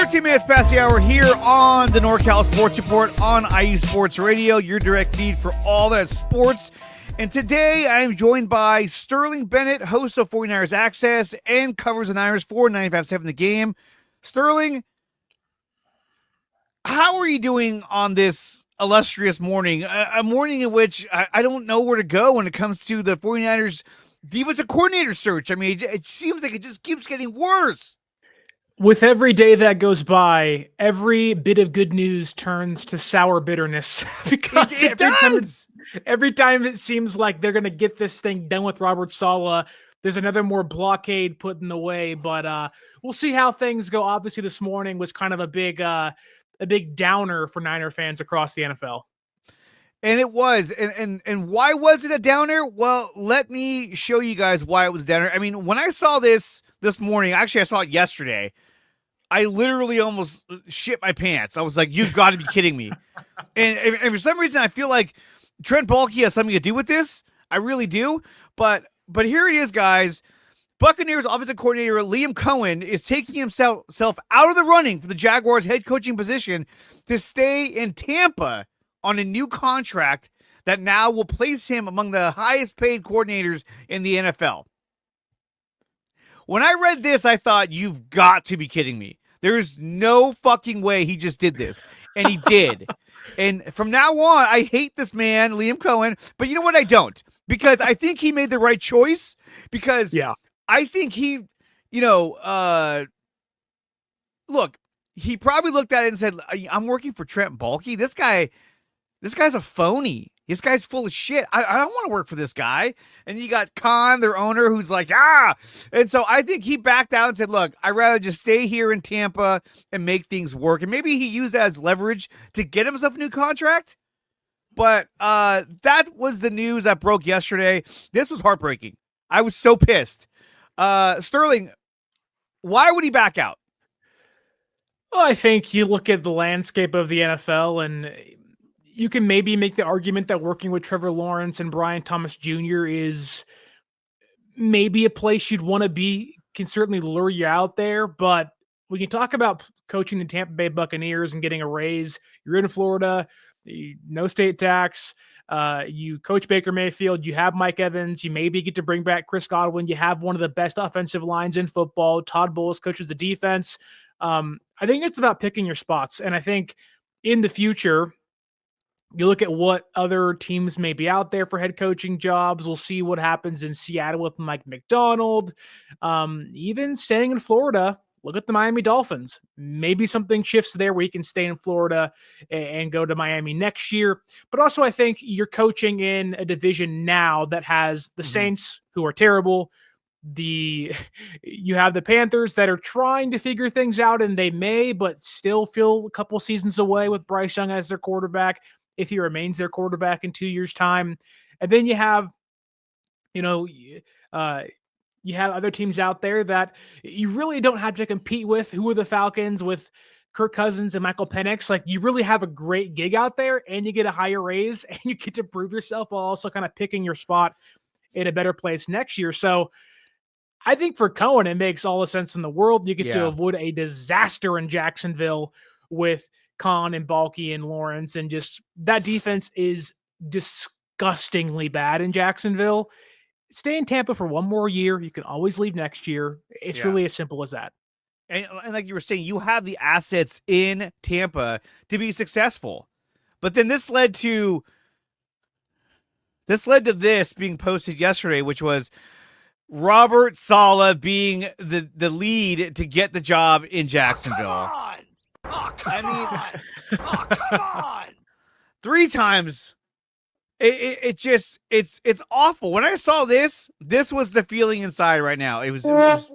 13 minutes past the hour here on the NorCal Sports Report on IE Sports Radio, your direct feed for all that sports. And today I am joined by Sterling Bennett, host of 49ers Access and covers the Niners for 95.7 The Game. Sterling, how are you doing on this illustrious morning? A morning in which I don't know where to go when it comes to the 49ers defensive coordinator search. I mean, it seems like it just keeps getting worse. With every day that goes by, every bit of good news turns to sour bitterness because every time it seems like they're going to get this thing done with Robert Saleh, there's another more blockade put in the way. But we'll see how things go. Obviously, this morning was kind of a big downer for Niner fans across the NFL. And it was. And why was it a downer? Well, let me show you guys why it was a downer. I mean, when I saw this morning, actually I saw it yesterday, I literally almost shit my pants. I was like, you've got to be kidding me. And for some reason, I feel like Trent Baalke has something to do with this. I really do. But here it is, guys. Buccaneers offensive coordinator Liam Cohen is taking himself out of the running for the Jaguars head coaching position to stay in Tampa on a new contract that now will place him among the highest paid coordinators in the NFL. When I read this, I thought, you've got to be kidding me. There's no fucking way he just did this. And he did. And from now on, I hate this man, Liam Cohen. But you know what? I don't. Because I think he made the right choice. Because I think he, look, he probably looked at it and said, I'm working for Trent Baalke. This guy's a phony. This guy's full of shit. I don't want to work for this guy. And you got Khan, their owner, who's like, And so I think he backed out and said, look, I'd rather just stay here in Tampa and make things work. And maybe he used that as leverage to get himself a new contract. But that was the news that broke yesterday. This was heartbreaking. I was so pissed. Sterling, why would he back out? Well, I think you look at the landscape of the NFL and you can maybe make the argument that working with Trevor Lawrence and Brian Thomas Jr. is maybe a place you'd want to be, can certainly lure you out there. But when you talk about coaching the Tampa Bay Buccaneers and getting a raise, you're in Florida, no state tax, you coach Baker Mayfield, you have Mike Evans, you maybe get to bring back Chris Godwin, you have one of the best offensive lines in football, Todd Bowles coaches the defense. I think it's about picking your spots. And I think in the future, you look at what other teams may be out there for head coaching jobs. We'll see what happens in Seattle with Mike McDonald. Even staying in Florida, look at the Miami Dolphins. Maybe something shifts there where you can stay in Florida and go to Miami next year. But also I think you're coaching in a division now that has the Saints, who are terrible. You have the Panthers that are trying to figure things out, and they may, but still feel a couple seasons away with Bryce Young as their quarterback, if he remains their quarterback in 2 years' time. And then you have, you have other teams out there that you really don't have to compete with. Who are the Falcons with Kirk Cousins and Michael Penix? Like, you really have a great gig out there, and you get a higher raise, and you get to prove yourself while also kind of picking your spot in a better place next year. So I think for Cohen, it makes all the sense in the world. You get to avoid a disaster in Jacksonville with Khan and Baalke and Lawrence, and just that defense is disgustingly bad in Jacksonville. Stay in Tampa for one more year. You can always leave next year. It's really as simple as that. And like you were saying, you have the assets in Tampa to be successful. But then this led to this being posted yesterday, which was Robert Saleh being the lead to get the job in Jacksonville. Come on. 3 times. It's awful. When I saw this was the feeling inside right now. I was like,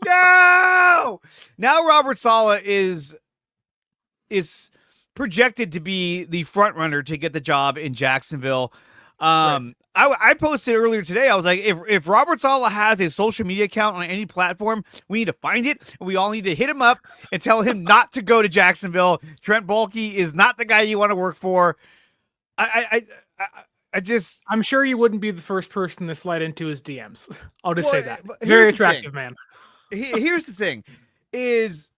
no! Now Robert Saleh is projected to be the front runner to get the job in Jacksonville. I posted earlier today, I was like, if Robert Saleh has a social media account on any platform, we need to find it, and we all need to hit him up and tell him not to go to Jacksonville. Trent Baalke is not the guy you want to work for. I'm sure you wouldn't be the first person to slide into his DMs. I'll just say that. Very attractive man. Here's the thing: is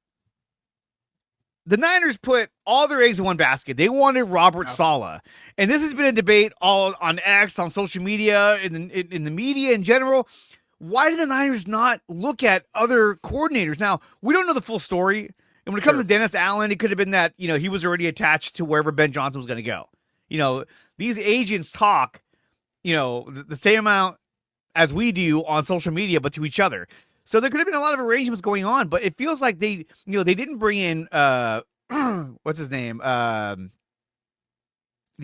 the Niners put all their eggs in one basket. They wanted Robert Saleh, and this has been a debate all on X, on social media, in the media in general. Why did the Niners not look at other coordinators? Now, we don't know the full story. And when it comes to Dennis Allen, it could have been that, he was already attached to wherever Ben Johnson was going to go. These agents talk, the same amount as we do on social media, but to each other. So there could have been a lot of arrangements going on, but it feels like they didn't bring in, what's his name? The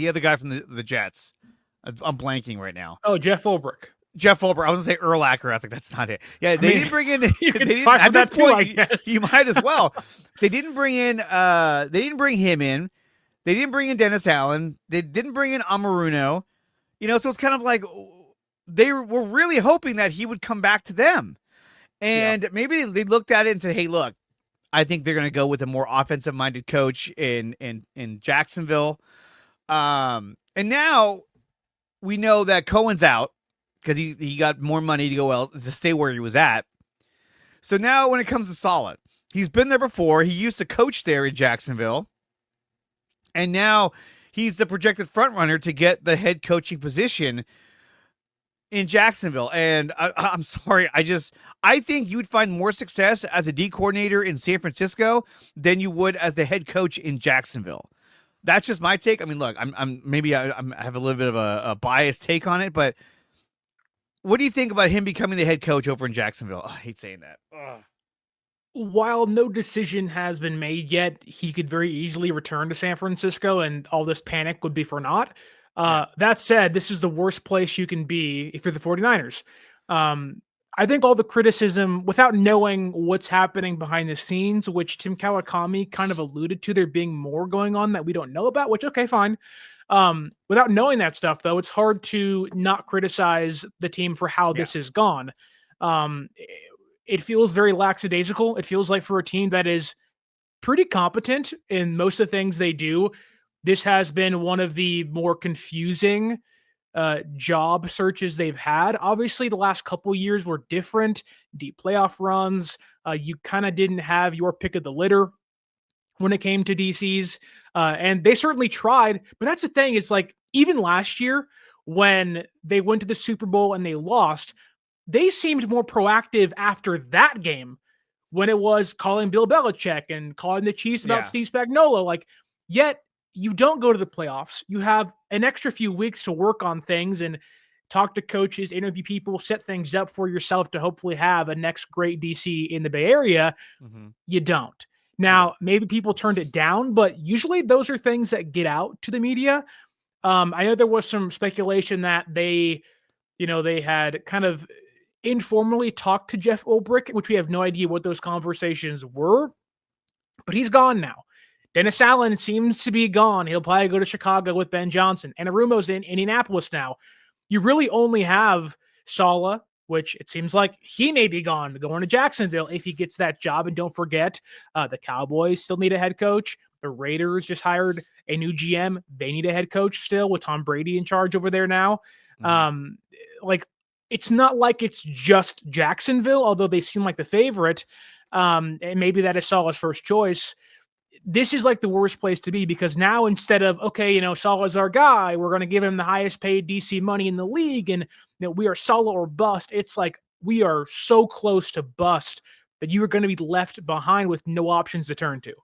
other guy from the Jets. I'm blanking right now. Oh, Jeff Ulbrich. Jeff Fulber. I was gonna say Urlacher. I was like, that's not it. Yeah, they didn't bring in. You can they talk at this that too, point, I guess. you might as well. They didn't bring in. They didn't bring him in. They didn't bring in Dennis Allen. They didn't bring in Amaruno. So it's kind of like they were really hoping that he would come back to them, and maybe they looked at it and said, "Hey, look, I think they're gonna go with a more offensive-minded coach in Jacksonville." And now we know that Cohen's out, because he got more money to stay where he was at. So now when it comes to Saleh, he's been there before. He used to coach there in Jacksonville. And now he's the projected front runner to get the head coaching position in Jacksonville. And I'm sorry, I think you would find more success as a D coordinator in San Francisco than you would as the head coach in Jacksonville. That's just my take. I mean, look, I have a little bit of a biased take on it, but what do you think about him becoming the head coach over in Jacksonville? Oh, I hate saying that. Ugh. While no decision has been made yet, he could very easily return to San Francisco, and all this panic would be for naught. That said, this is the worst place you can be if you're the 49ers. I think all the criticism, without knowing what's happening behind the scenes, which Tim Kawakami kind of alluded to, there being more going on that we don't know about, which, okay, fine. Without knowing that stuff, though, it's hard to not criticize the team for how this has gone. It feels very lackadaisical. It feels like for a team that is pretty competent in most of the things they do, this has been one of the more confusing job searches they've had. Obviously, the last couple years were different. Deep playoff runs. You kind of didn't have your pick of the litter when it came to DCs. And they certainly tried. But that's the thing. It's like, even last year, when they went to the Super Bowl and they lost, they seemed more proactive after that game when it was calling Bill Belichick and calling the Chiefs about Steve Spagnuolo. Like, yet you don't go to the playoffs. You have an extra few weeks to work on things and talk to coaches, interview people, set things up for yourself to hopefully have a next great DC in the Bay Area. Mm-hmm. You don't. Now, maybe people turned it down, but usually those are things that get out to the media. I know there was some speculation that they had kind of informally talked to Jeff Ulbrich, which we have no idea what those conversations were, but he's gone now. Dennis Allen seems to be gone. He'll probably go to Chicago with Ben Johnson. And Arumo's in Indianapolis now. You really only have Saleh, which it seems like he may be going to Jacksonville if he gets that job. And don't forget, the Cowboys still need a head coach. The Raiders just hired a new GM. They need a head coach still, with Tom Brady in charge over there now. Mm-hmm. It's not like it's just Jacksonville, although they seem like the favorite. And maybe that is Saleh's first choice. This is like the worst place to be, because now instead of, okay, Saleh's our guy, we're going to give him the highest paid DC money in the league, and we are Saleh or bust. It's like we are so close to bust that you are going to be left behind with no options to turn to.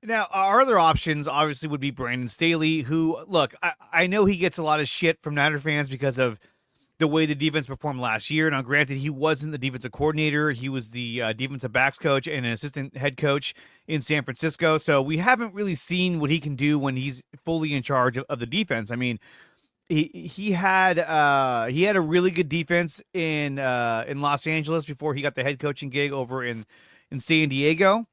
Now, our other options obviously would be Brandon Staley, who, look, I know he gets a lot of shit from Niner fans because of the way the defense performed last year. Now, granted, he wasn't the defensive coordinator. He was the defensive backs coach and an assistant head coach in San Francisco. So we haven't really seen what he can do when he's fully in charge of the defense. I mean, he had a really good defense in Los Angeles before he got the head coaching gig over in San Diego.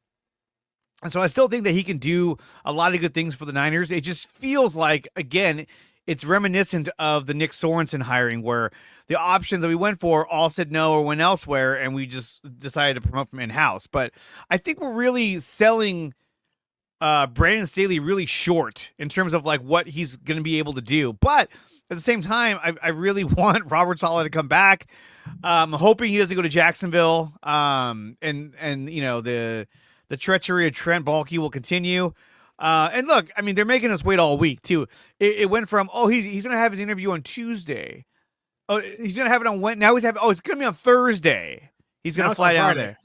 And so I still think that he can do a lot of good things for the Niners. It just feels like, again, it's reminiscent of the Nick Sorensen hiring, where the options that we went for all said no or went elsewhere, and we just decided to promote from in-house. But I think we're really selling Brandon Staley really short in terms of like what he's going to be able to do. But at the same time, I really want Robert Saleh to come back. I'm hoping he doesn't go to Jacksonville. And the treachery of Trent Baalke will continue. And look, I mean, they're making us wait all week too. It went from he's gonna have his interview on Tuesday. Oh, he's gonna have it on Wednesday. Now it's gonna be on Thursday. He's gonna fly down there.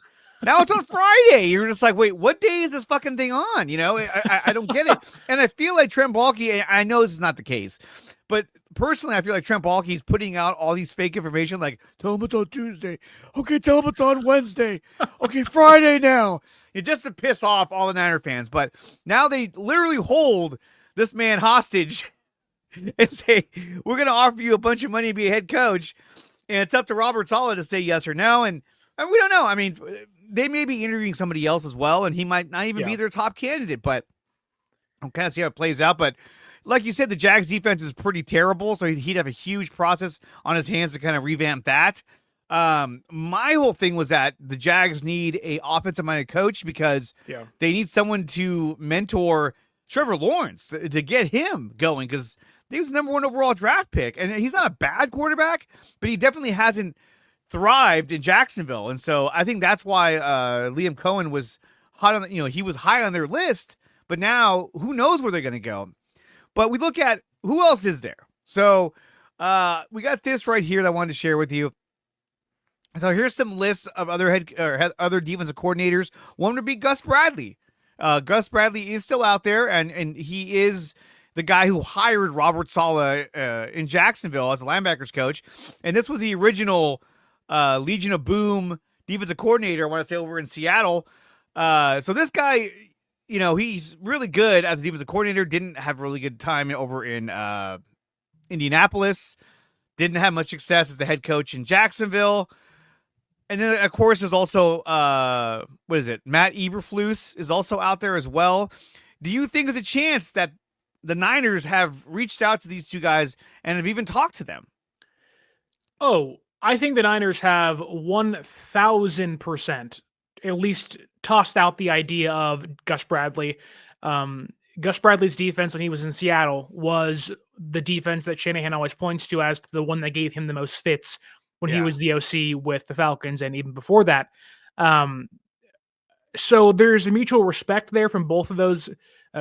Now it's on Friday. You're just like, wait, what day is this fucking thing on? I don't get it. And I feel like Trent Baalke, I know this is not the case, but personally, I feel like Trent Baalke is putting out all these fake information, like, tell him it's on Tuesday. Okay, tell him it's on Wednesday. Okay, Friday now. Just to piss off all the Niner fans. But now they literally hold this man hostage and say, we're going to offer you a bunch of money to be a head coach. And it's up to Robert Saleh to say yes or no. And we don't know. I mean, they may be interviewing somebody else as well, and he might not even be their top candidate. But I'll kind of see how it plays out. But like you said, the Jags defense is pretty terrible, so he'd have a huge process on his hands to kind of revamp that. My whole thing was that the Jags need a offensive-minded coach because they need someone to mentor Trevor Lawrence to get him going, because he was the number 1 overall draft pick, and he's not a bad quarterback, but he definitely hasn't thrived in Jacksonville. And so I think that's why Liam Cohen was hot on, he was high on their list, but now who knows where they're going to go. But we look at who else is there. So we got this right here that I wanted to share with you. So here's some lists of other defensive coordinators. One would be Gus Bradley. Gus Bradley is still out there, and he is the guy who hired Robert Saleh in Jacksonville as a linebackers coach. And this was the original Legion of Boom defensive coordinator, I want to say, over in Seattle. So this guy, he's really good as a defensive coordinator. Didn't have really good time over in Indianapolis. Didn't have much success as the head coach in Jacksonville. And then, of course, there's also, Matt Eberflus is also out there as well. Do you think there's a chance that the Niners have reached out to these two guys and have even talked to them? Oh, I think the Niners have 1,000% at least tossed out the idea of Gus Bradley. Gus Bradley's defense when he was in Seattle was the defense that Shanahan always points to as the one that gave him the most fits when he was the OC with the Falcons, and even before that. So there's a mutual respect there from both of those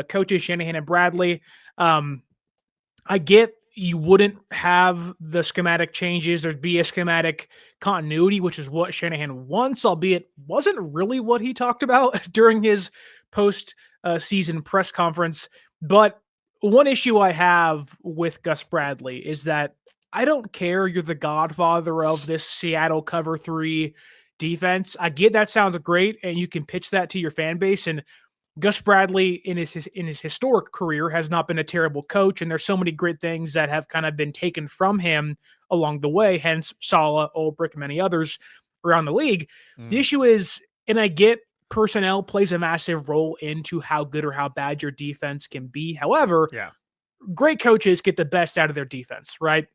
coaches, Shanahan and Bradley. I get you wouldn't have the schematic changes. There'd be a schematic continuity, which is what Shanahan wants, albeit wasn't really what he talked about during his post-season press conference. But one issue I have with Gus Bradley is that I don't care you're the godfather of this Seattle cover 3 defense. I get that sounds great, and you can pitch that to your fan base. And Gus Bradley, in his historic career, has not been a terrible coach, and there's so many great things that have kind of been taken from him along the way, hence Saleh, Ulbrich, and many others around the league. The issue is, and I get personnel plays a massive role into how good or how bad your defense can be. However, great coaches get the best out of their defense, right?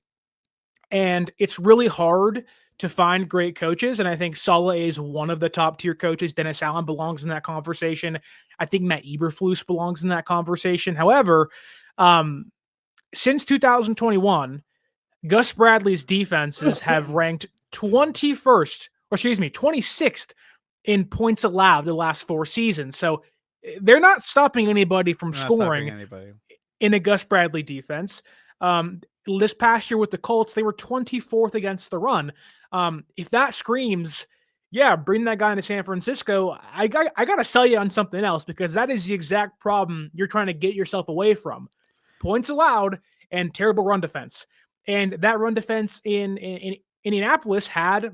And it's really hard to find great coaches. And I think Saleh is one of the top tier coaches. Dennis Allen belongs in that conversation. I think Matt Eberflus belongs in that conversation. However, since 2021, Gus Bradley's defenses have ranked 26th in points allowed the last 4 seasons. So they're not stopping anybody from scoring in a Gus Bradley defense. This past year with the Colts, they were 24th against the run. If that screams, bring that guy into San Francisco, I got to sell you on something else, because that is the exact problem you're trying to get yourself away from. Points allowed and terrible run defense. And that run defense in Indianapolis had a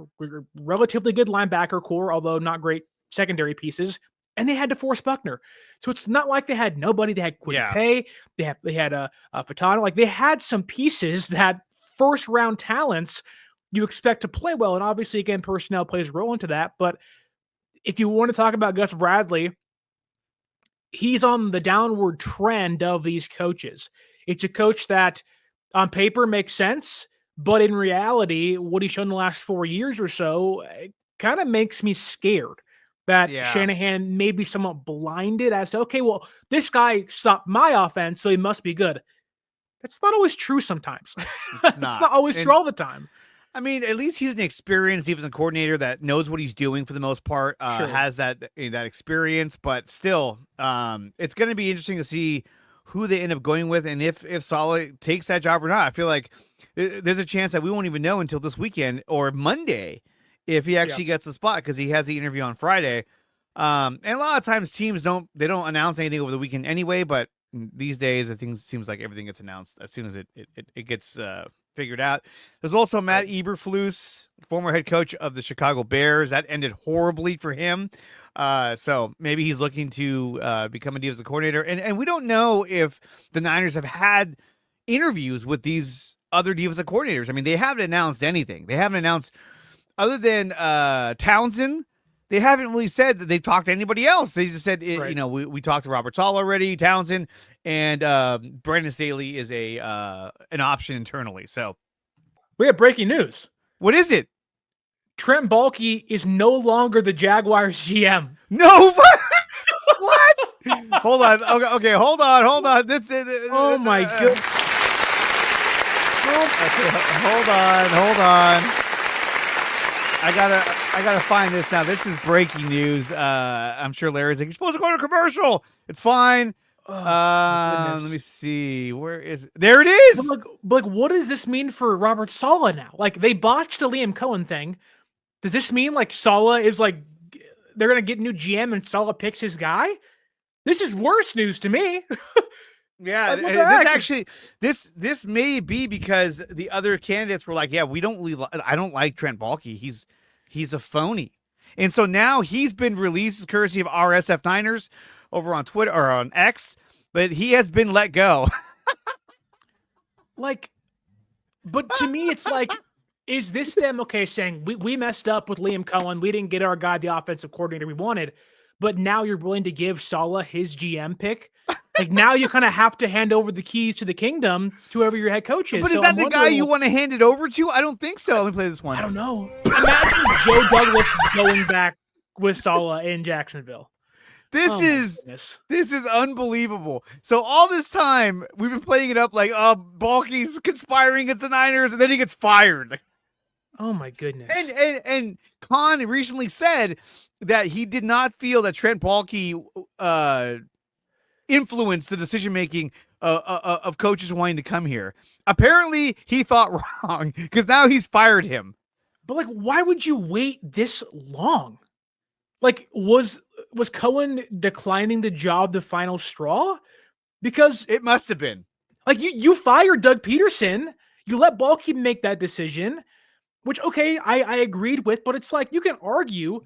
relatively good linebacker core, although not great secondary pieces. And they had to force Buckner. So it's not like they had nobody. They had Quinn Pay. They had a Fatano. Like, they had some pieces that first round talents you expect to play well. And obviously, again, personnel plays a role into that. But if you want to talk about Gus Bradley, he's on the downward trend of these coaches. It's a coach that on paper makes sense, but in reality, what he's shown the last 4 years or so kind of makes me scared that Shanahan may be somewhat blinded as to, okay, well, this guy stopped my offense, so he must be good. That's not always true sometimes. It's It's not. not always And true all the time. I mean, at least he's an experienced defensive coordinator that knows what he's doing for the most part. Sure. Has that experience, but still, it's going to be interesting to see who they end up going with and if Saleh takes that job or not. I feel like there's a chance that we won't even know until this weekend or Monday if he actually gets the spot, because he has the interview on Friday. And a lot of times teams don't announce anything over the weekend anyway, but these days I think it seems like everything gets announced as soon as it gets figured out. There's also Matt Eberflus, former head coach of the Chicago Bears. That ended horribly for him. So maybe he's looking to become a defensive coordinator. And we don't know if the Niners have had interviews with these other defensive coordinators. I mean, they haven't announced anything. They haven't announced, other than Townsend, they haven't really said that they've talked to anybody else. They just said, Right. we talked to Robert Saleh already, Townsend, and Brandon Staley is an option internally. So We have breaking news. what is it? Trent Baalke is no longer the Jaguars GM. No, what? Hold on. Okay, hold on. This. Oh my god. Hold on. I gotta find this now. This is breaking news. I'm sure Larry's like, you're supposed to go to commercial. It's fine. Let me see. Where is it? There it is. But what does this mean for Robert Saleh now? Like, they botched the Liam Cohen thing. Does this mean like Saleh is like they're gonna get new GM and Saleh picks his guy? This is worse news to me. Yeah, this may be because the other candidates were like, yeah, I don't like Trent Baalke. He's a phony. And so now he's been released courtesy of RSF Niners over on Twitter or on X, but he has been let go. But to me, it's like, is this them saying we messed up with Liam Cohen, we didn't get our guy the offensive coordinator we wanted, but now you're willing to give Saleh his GM pick? Like, now you kind of have to hand over the keys to the kingdom to whoever your head coach is. But is that the guy you want to hand it over to? I don't think so. Let me play this one. I don't know. Imagine Joe Douglas going back with Saleh in Jacksonville. This is unbelievable. So all this time we've been playing it up like, Baalke's conspiring against the Niners, and then he gets fired. Oh my goodness. And Khan recently said that he did not feel that Trent Baalke influenced the decision making of coaches wanting to come here. Apparently, he thought wrong because now he's fired him. But like, why would you wait this long? Like, was Cohen declining the job the final straw? Because it must have been. Like, you fired Doug Peterson, you let Baalke make that decision, which I agreed with, but it's like, you can argue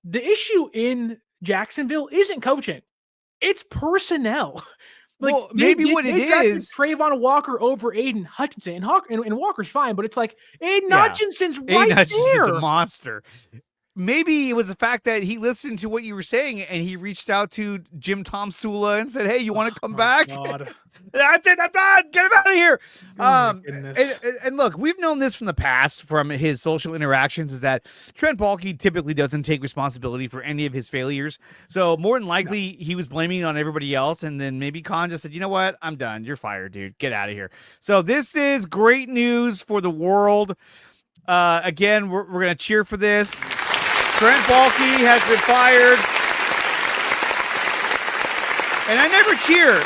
the issue in Jacksonville isn't coaching. It's personnel. Like, well, maybe what it is, Trayvon Walker over Aiden Hutchinson, and Walker's fine, but it's like Aiden Hutchinson's right there. Aiden a monster. Maybe it was the fact that he listened to what you were saying and he reached out to Jim Tom Sula and said, "Hey, you want to come back?" God. That's it. I'm done. Get him out of here. Oh and look, we've known this from the past, from his social interactions, is that Trent Baalke typically doesn't take responsibility for any of his failures. So more than likely, he was blaming it on everybody else. And then maybe Khan just said, you know what? I'm done. You're fired, dude. Get out of here. So this is great news for the world. Again, we're going to cheer for this. Trent Baalke has been fired. And I never cheer.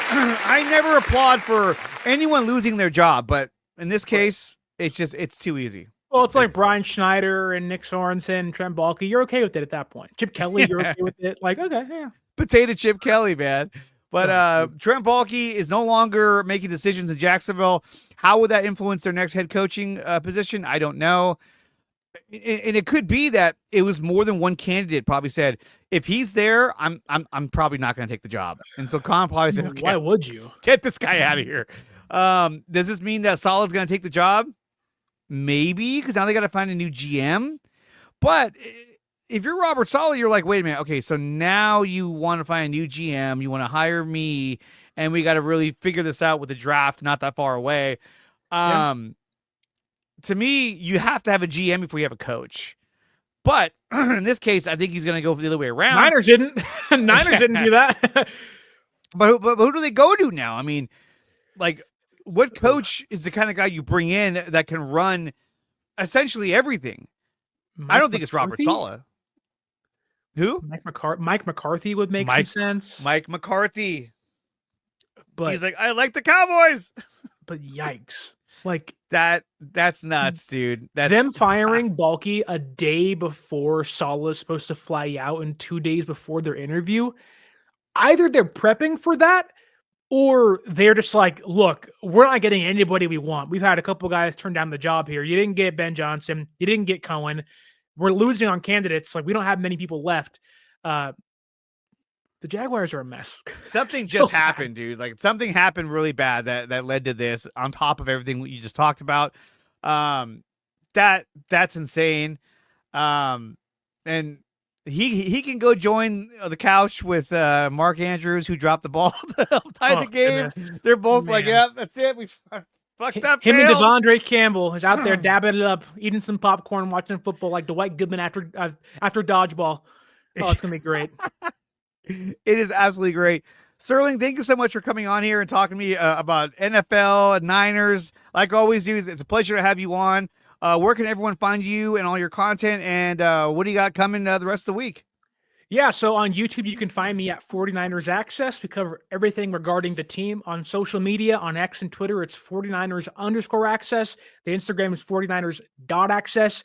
I never applaud for anyone losing their job. But in this case, it's too easy. Well, it's like Brian Schneider and Nick Sorensen, Trent Baalke. You're okay with it at that point. Chip Kelly, you're okay with it. Like, okay, yeah. Potato Chip Kelly, man. But Trent Baalke is no longer making decisions in Jacksonville. How would that influence their next head coaching position? I don't know. And it could be that it was more than one candidate probably said, if he's there, I'm probably not going to take the job. And so Khan probably said, okay, why would you get this guy out of here? Does this mean that Saleh's going to take the job? Maybe, because now they got to find a new GM. But if you're Robert Saleh, you're like, wait a minute. Okay, so now you want to find a new GM. You want to hire me, and we got to really figure this out with the draft not that far away. To me, you have to have a GM before you have a coach. But in this case, I think he's going to go the other way around. Niners didn't. Niners didn't do that. But who do they go to now? I mean, like, what coach is the kind of guy you bring in that can run essentially everything? I don't think it's Robert Saleh. Who? Mike McCarthy would make some sense. Mike McCarthy. But he's like, I like the Cowboys. But yikes. Like that's nuts, dude. That's them firing Baalke a day before Saleh is supposed to fly out and 2 days before their interview. Either they're prepping for that or they're just like, look, we're not getting anybody we want. We've had a couple guys turn down the job here. You didn't get Ben Johnson. You didn't get Cohen. We're losing on candidates. Like, we don't have many people left. The Jaguars are a mess. Something just happened, dude. Like, something happened really bad that led to this on top of everything you just talked about. That's insane. And he can go join the couch with Mark Andrews, who dropped the ball to help tie the game. Goodness. They're both like, yeah, that's it. We fucked up. Him and Devondre Campbell is out there dabbing it up, eating some popcorn, watching football like Dwight Goodman after dodgeball. Oh, it's gonna be great. It is absolutely great. Sterling, thank you so much for coming on here and talking to me about NFL and Niners. Like always, dude, it's a pleasure to have you on. Where can everyone find you and all your content? And what do you got coming the rest of the week? Yeah, so on YouTube, you can find me at 49ers Access. We cover everything regarding the team. On social media, on X and Twitter, it's 49ers_access. The Instagram is 49ers.access.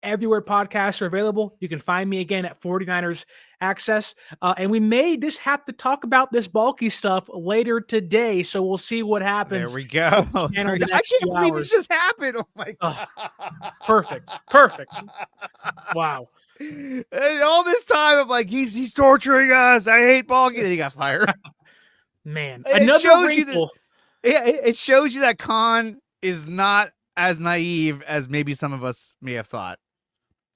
Everywhere podcasts are available, you can find me again at 49ers Access. And we may just have to talk about this Baalke stuff later today, so we'll see what happens. There we go. I can't believe this just happened. Oh, my God. Perfect. Wow. And all this time of like he's torturing us. I hate Baalke. Then he got fired. Man, it shows you that Khan is not as naive as maybe some of us may have thought.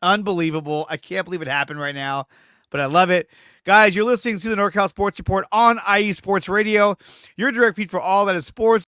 Unbelievable. I can't believe it happened right now, but I love it. Guys, you're listening to the NorCal Sports Report on IE Sports Radio, your direct feed for all that is sports.